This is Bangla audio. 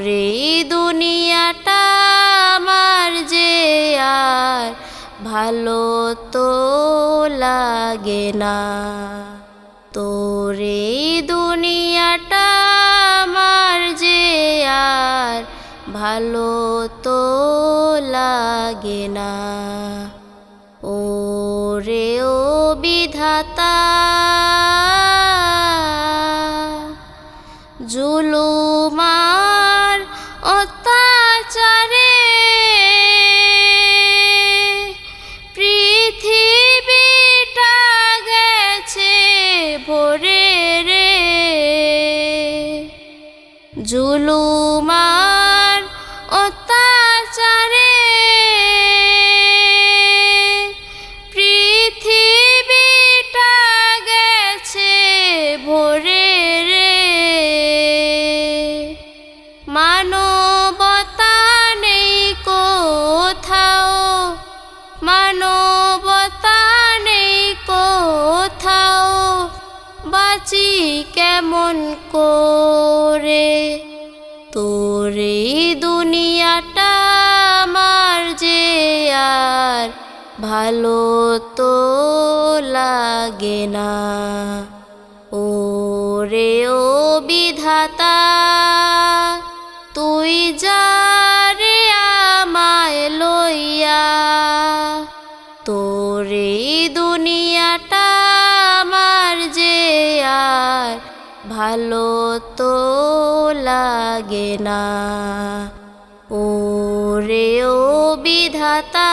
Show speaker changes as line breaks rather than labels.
এই দুনিয়াটা আমার যে আর ভালো তো লাগে না। তোর এই দুনিয়াটা আমার যে আর ভালো তো লাগে না। ওরে ও বিধাতা, জুলুম আর অত্যাচারে পৃথিবীটা গেছে ভরে রে। জুলুম আর অত্যাচারে পৃথিবীটা গেছে ভরে রে। মানবতা নেই কোথাও, মানবতা নেই কোথাও, বাঁচি কেমন করে। তোর এই দুনিয়াটা আমার যে আর ভালো তো লাগে না। ওরে ও বিধাতা, তুই যা রে আমায় লইয়া। তোর এই দুনিয়াটা আমার যে আর ভালো তো লাগে না। ওরে ও বিধাতা।